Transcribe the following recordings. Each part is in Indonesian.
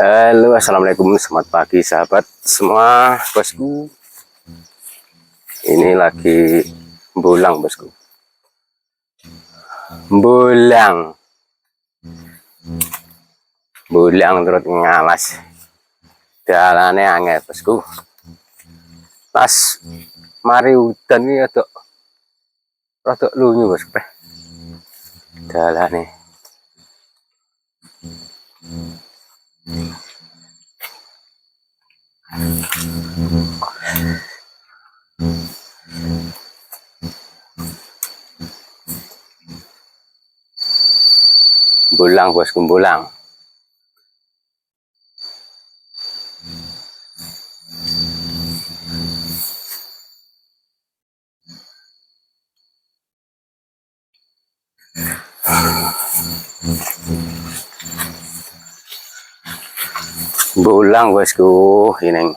Halo, assalamualaikum, selamat pagi sahabat semua, bosku. Ini lagi bulang, bosku. Bulang terus ngalas. Dalane angel, bosku. Pas mari udan ini rada lunyu, bosku. Dalane. Bulang, bosku, bulang. Bulang, bosku, ini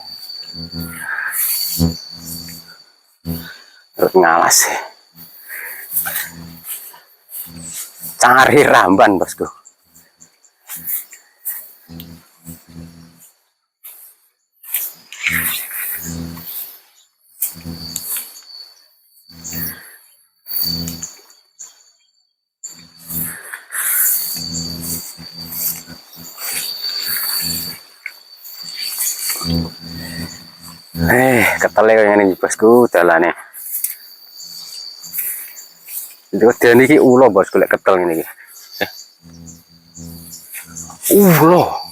terus ngalas. Cari ramban, bosku. Ketele kaya ngene iki, bosku, dalane. Dene iki ulo, bosku, lek ketel ngene iki. Ulo.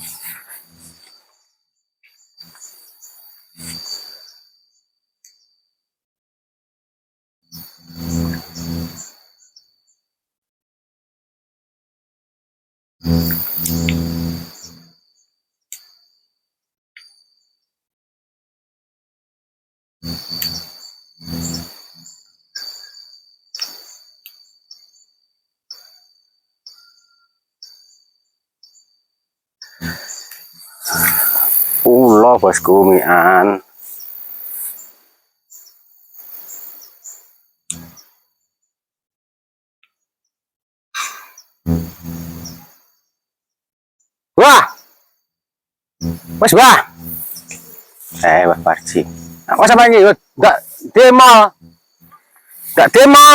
Ulo, bosku, mian. Wah, wes wah. Wah Parji. Apa sama ini? Enggak demo. Enggak demo.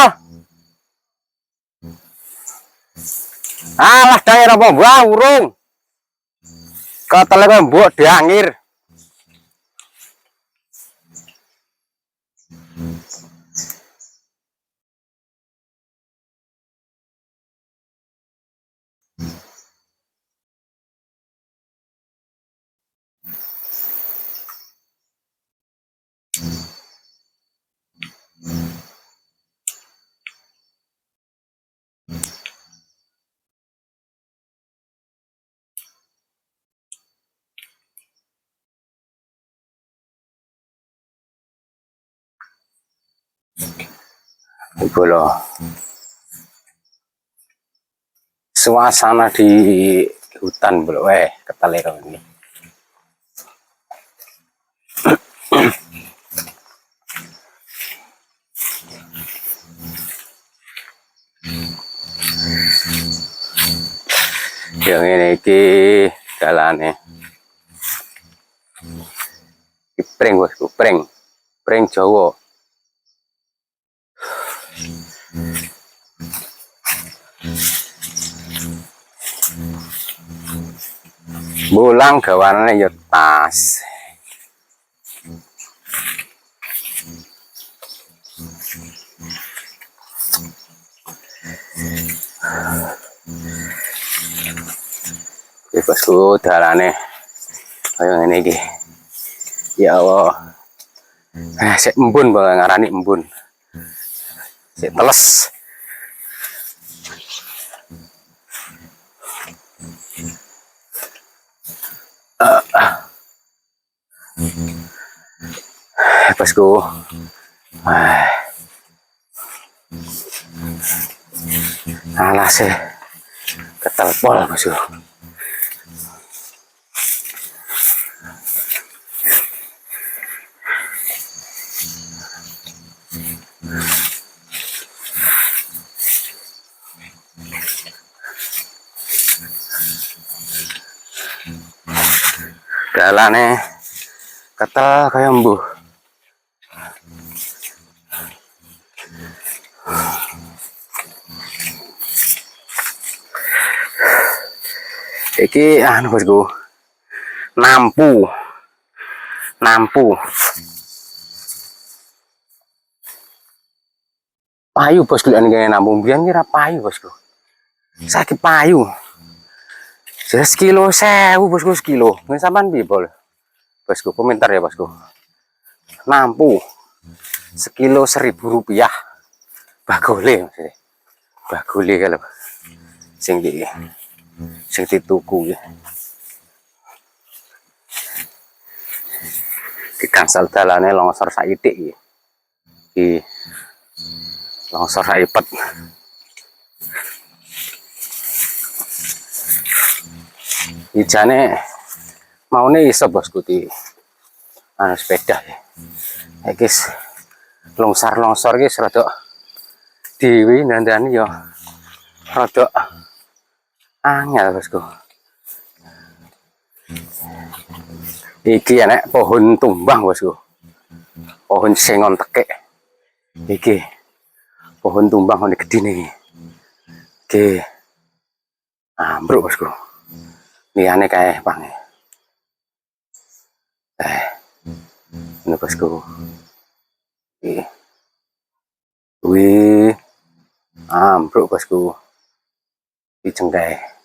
Alah daerah apa wah urung. Ketele kok mbok diangir. Iku loh. Suasana di hutan bro, ketele kok ini. Yang ini iki dalane. Pring bosku, pring Jawa. Bulang gawane ya tas. Bosku, dalane kaya ngene iki. Ya Allah. Sik embun bae ngarani embun. Sik teles. Bosku. Alah sih. Ketel pol, bosku. dalane ketel kaya mbuh. Iki anu bosku, nampu payu bosku, nek ngene nampu mbiyen kira payu bosku, saiki payu jadi sekilo 1000 bosku, sekilo nggih sampean piye bosku, komentar ya bosku. Nampu sekilo 1000 rupiah bagole, maksudnya bagole kalau sing dituku ya. Di gangsal dalane longsor saithik iki. Di longsor saipet. Ijane maune iso bosku di anu sepeda ya. Iki longsor iki rada dewi dandani ya rada angel bosku. Iki enek pohon tumbang bosku, pohon sengon tekek. Iki pohon tumbang ini gede nih. Iki ambruk bosku. Liyane kae pang. Ini bosku. Wih, ambruk bosku. Dicengkai.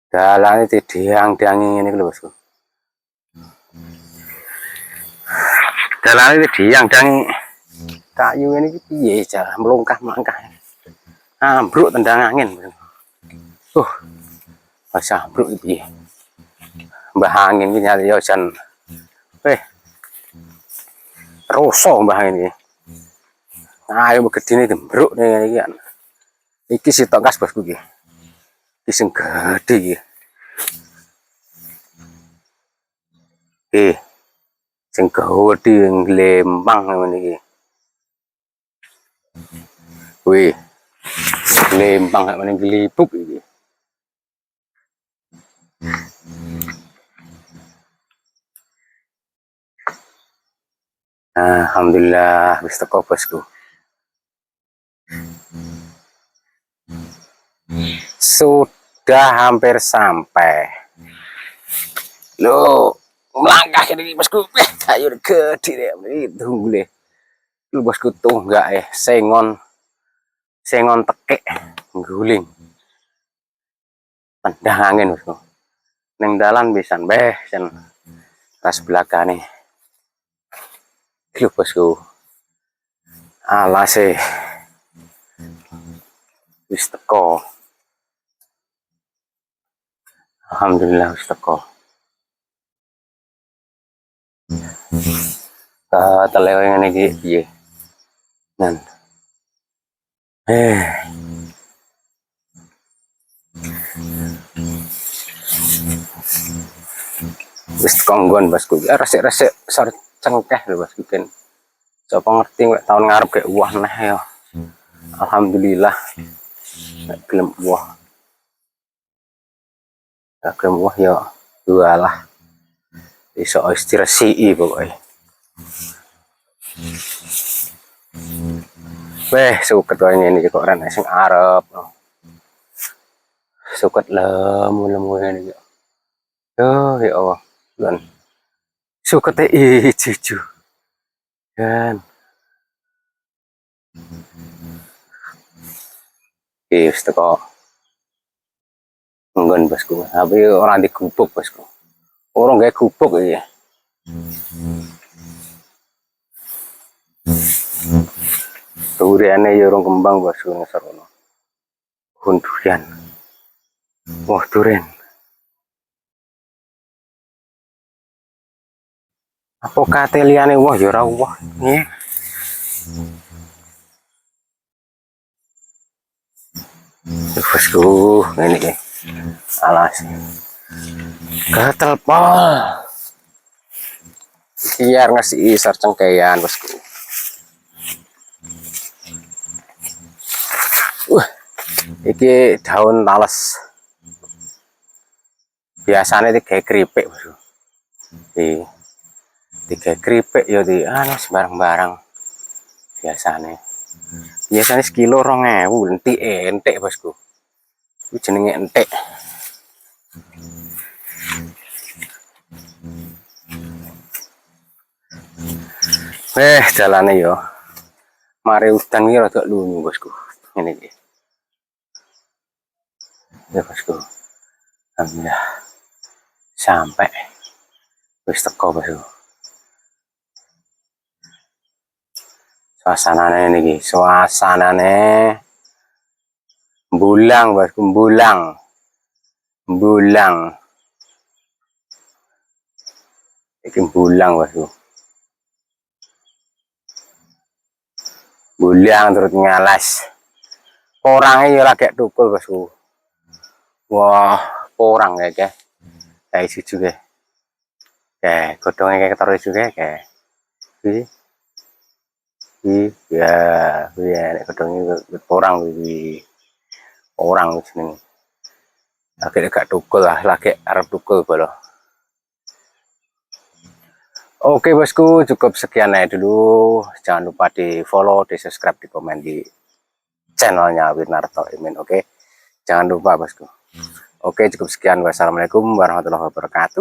Dalane didiang-diangi ngene lho bosku. Dalane didiang-diangi kayu ini piye cara melangkah-melangkah. Ambruk tendang angin. Pas ambruk piye. Mbah angin iki nyali yo jan. Roso mbah angin iki. Ayo gedine dembruk ngene iki kan. Iki sitok kas bosku iki. Iki sing gedhe iki. Sing gedhe lempang ngene iki. Wih. Lempang kaya meneng glibuk iki. Alhamdulillah wis teko bosku. Sudah hampir sampai. Loh, melangkah ini bosku. Kayu gede itu boleh. Lu bosku tunggak sengon tekek guling. Tendang angin bosku. Neng dalan pisan sen tas belakane. Lu bosku. Alase wis teko. Alhamdulillah wis teko. Telewe ngene iki piye? Nan. Wis konggon bosku. Resik-resik sor cengkeh lho bosku ben. Sapa ngerti nek tahun ngarep gek uwah neh ya. Alhamdulillah. Nek gelem uwah. Nek gelem uwah ya dualah. Iso diresiki pokoke. Suket wae ngene iki kok ora sing arep. Suket lemu-lemu ngene iki. Oh ya Allah. Dan sukete ijo-ijo. Kan. Wis teko. Nggon bosku. Tapi ora digubuk bosku. Ora gawe gubuk iki. Duriane ya urung kembang bosku ngesor ngono. Pohon durian. Wah, durian. Apa kate liyane wah ya ora wah. Nggih. Bosku, ngene iki. Alas. Gatel pol. Biar ngasih isar cengkean bosku. Iki daun tales. Biasanya iki kayak keripik bosku. tiga keripik ya di barang-barang biasanya sekilo 2.000 entek bosku. Ini jenenge entek. Jalane yo mari udan iki rada lunyu bosku. Ngene iki ya bosku, alhamdulillah sampai wis teko bosku. Suasanane bulang bosku, bulang iki bulang bosku, bulang terus ngalas orangnya ya lagi tukul bosku. Wah orang kayak isu juga kayak godongnya kayak ketaruh juga kayak ya godongnya orang sini lagi gak tukul lah, lagi arep tukul bolo. Oke bosku, cukup sekian aja dulu. Jangan lupa di follow, di subscribe, di komen di channelnya Winarto Imin. Oke, jangan lupa bosku. Oke, cukup sekian. Wassalamualaikum warahmatullahi wabarakatuh.